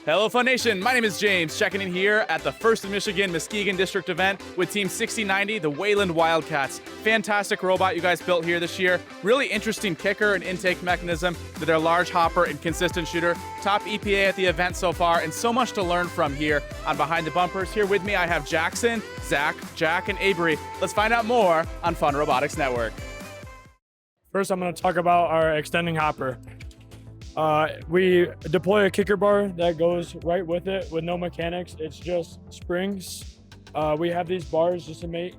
Hello, Fun Nation. My name is James, checking in here at the FIM Muskegon District Event with Team 6090, the Wayland Wildcats. Fantastic robot you guys built here this year. Really interesting kicker and intake mechanism to their large hopper and consistent shooter. Top EPA at the event so far, and so much to learn from here on Behind the Bumpers. Here with me, I have Jackson, Zach, Jack, and Avery. Let's find out more on Fun Robotics Network. First, I'm going to talk about our extending hopper. We deploy a kicker bar that goes right with it with no mechanics. It's just springs. We have these bars just to make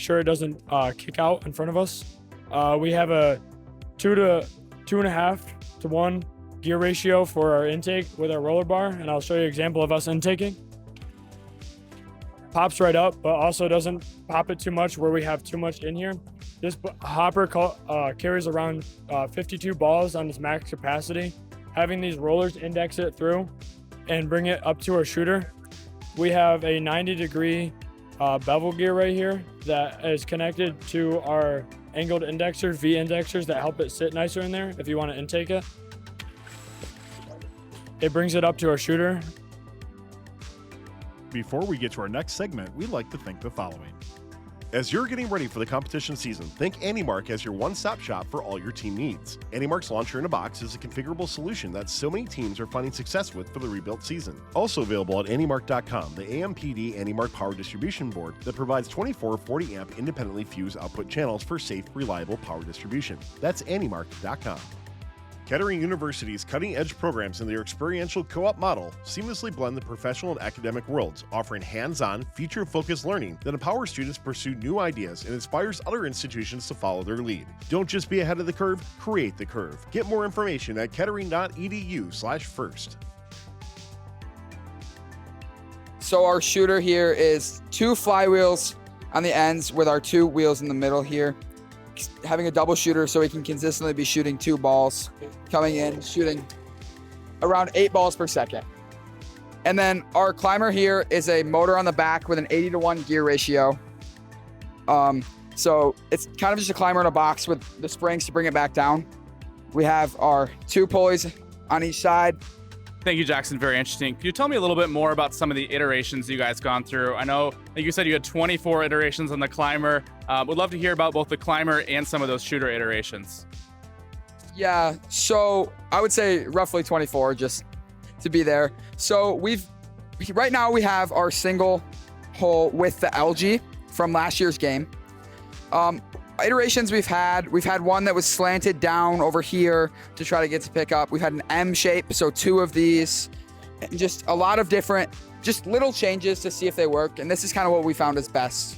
sure it doesn't kick out in front of us. We have a 2 to 2.5 to 1 gear ratio for our intake with our roller bar, and I'll show you an example of us intaking. Pops right up, but also doesn't pop it too much where we have too much in here. This hopper carries around 52 balls on its max capacity. Having these rollers index it through and bring it up to our shooter. We have a 90-degree bevel gear right here that is connected to our angled indexers, V indexers, that help it sit nicer in there if you want to intake it. It brings it up to our shooter. Before we get to our next segment, we'd like to thank the following. As you're getting ready for the competition season, think AnyMark as your one-stop shop for all your team needs. AnyMark's Launcher in a Box is a configurable solution that so many teams are finding success with for the rebuilt season. Also available at anymark.com, the AMPD AnyMark Power Distribution Board that provides 24 40-amp independently fused output channels for safe, reliable power distribution. That's anymark.com. Kettering University's cutting-edge programs in their experiential co-op model seamlessly blend the professional and academic worlds, offering hands-on, feature-focused learning that empowers students to pursue new ideas and inspires other institutions to follow their lead. Don't just be ahead of the curve, create the curve. Get more information at kettering.edu/first. So our shooter here is 2 flywheels on the ends with our 2 wheels in the middle here. Having a double shooter so we can consistently be shooting 2 balls, coming in, shooting around 8 balls per second. And then our climber here is a motor on the back with an 80 to 1 gear ratio. So it's kind of just a climber in a box with the springs to bring it back down. We have our 2 pulleys on each side. Thank you, Jackson. Very interesting. Can you tell me a little bit more about some of the iterations you guys gone through? I know, like you said, you had 24 iterations on the climber. Would love to hear about both the climber and some of those shooter iterations. Yeah, so I would say roughly 24 just to be there. So right now we have our single hole with the LG from last year's game. Iterations we've had one that was slanted down over here to try to get to pick up. We've had an M shape, so 2 of these, and just a lot of different, just little changes to see if they work. And this is kind of what we found is best.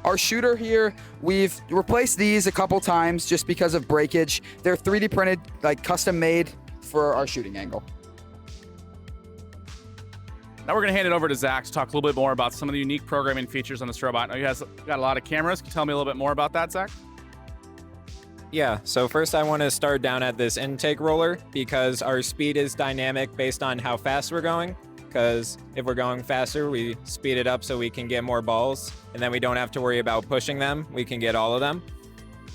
Our shooter here, we've replaced these a couple times just because of breakage. They're 3D printed, like custom made for our shooting angle. Now we're going to hand it over to Zach to talk a little bit more about some of the unique programming features on this robot. I know you guys got a lot of cameras. Can you tell me a little bit more about that, Zach? Yeah, so first I want to start down at this intake roller because our speed is dynamic based on how fast we're going. Because if we're going faster, we speed it up so we can get more balls, and then we don't have to worry about pushing them. We can get all of them.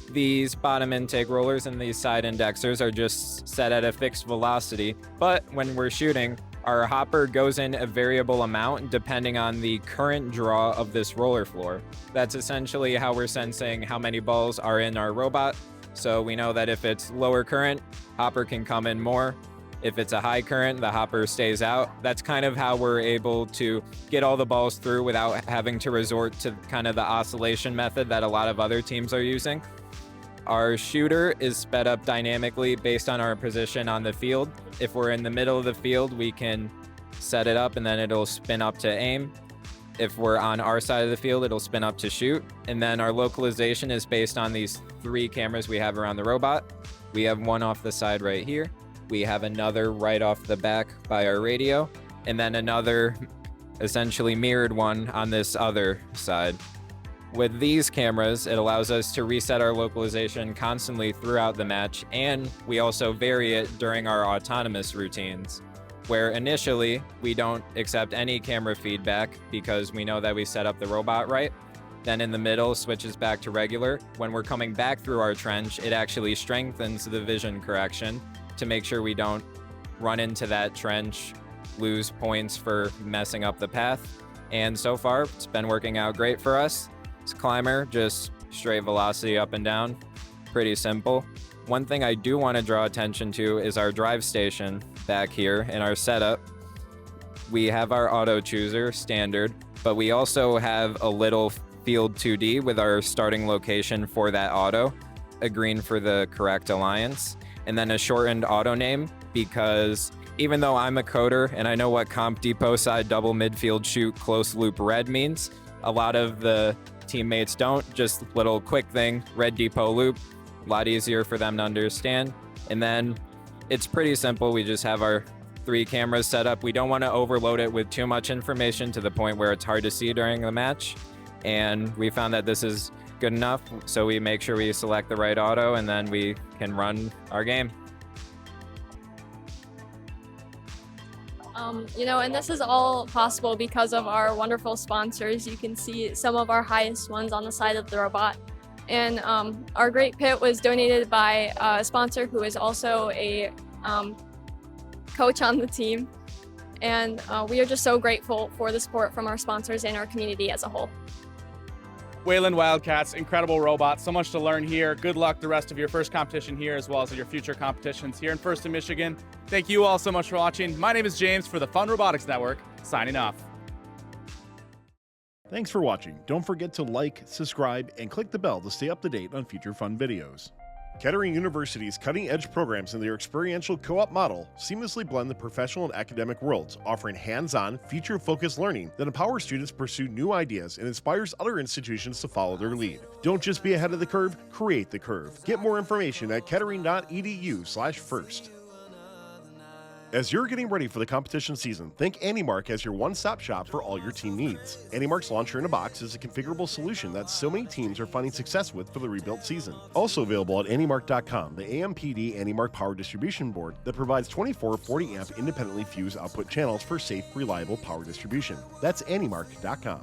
These bottom intake rollers and these side indexers are just set at a fixed velocity, but when we're shooting, our hopper goes in a variable amount depending on the current draw of this roller floor. That's essentially how we're sensing how many balls are in our robot. So we know that if it's lower current, hopper can come in more. If it's a high current, the hopper stays out. That's kind of how we're able to get all the balls through without having to resort to kind of the oscillation method that a lot of other teams are using. Our shooter is sped up dynamically based on our position on the field. If we're in the middle of the field, we can set it up and then it'll spin up to aim. If we're on our side of the field, it'll spin up to shoot. And then our localization is based on these 3 cameras we have around the robot. We have one off the side right here. We have another right off the back by our radio, and then another essentially mirrored one on this other side. With these cameras, it allows us to reset our localization constantly throughout the match, and we also vary it during our autonomous routines, where initially we don't accept any camera feedback because we know that we set up the robot right. Then in the middle, switches back to regular. When we're coming back through our trench, it actually strengthens the vision correction to make sure we don't run into that trench lose points for messing up the path. And so far, it's been working out great for us. This climber, just straight velocity up and down, pretty simple. One thing I do want to draw attention to is our drive station back here in our setup. We have our auto chooser standard, but we also have a little field 2D with our starting location for that auto, a green for the correct alliance, and then a shortened auto name, because even though I'm a coder and I know what comp depot side double midfield shoot close loop red means, a lot of the teammates don't. Just little quick thing, red depot loop, a lot easier for them to understand. And then it's pretty simple. We just have our 3 cameras set up. We don't want to overload it with too much information to the point where it's hard to see during the match. And we found that this is good enough, so we make sure we select the right auto and then we can run our game. And this is all possible because of our wonderful sponsors. You can see some of our highest ones on the side of the robot. And our great pit was donated by a sponsor who is also a coach on the team. And we are just so grateful for the support from our sponsors and our community as a whole. Wayland Wildcats, incredible robot. So much to learn here. Good luck the rest of your first competition here, as well as your future competitions here in First in Michigan. Thank you all so much for watching. My name is James for the Fun Robotics Network, signing off. Thanks for watching. Don't forget to like, subscribe, and click the bell to stay up to date on future fun videos. Kettering University's cutting-edge programs in their experiential co-op model seamlessly blend the professional and academic worlds, offering hands-on, feature-focused learning that empowers students to pursue new ideas and inspires other institutions to follow their lead. Don't just be ahead of the curve, create the curve. Get more information at kettering.edu/first. As you're getting ready for the competition season, think AnyMark as your one-stop shop for all your team needs. AnyMark's Launcher in a Box is a configurable solution that so many teams are finding success with for the rebuilt season. Also available at anymark.com, the AMPD AnyMark power distribution board that provides 24 40-amp independently fused output channels for safe, reliable power distribution. That's anymark.com.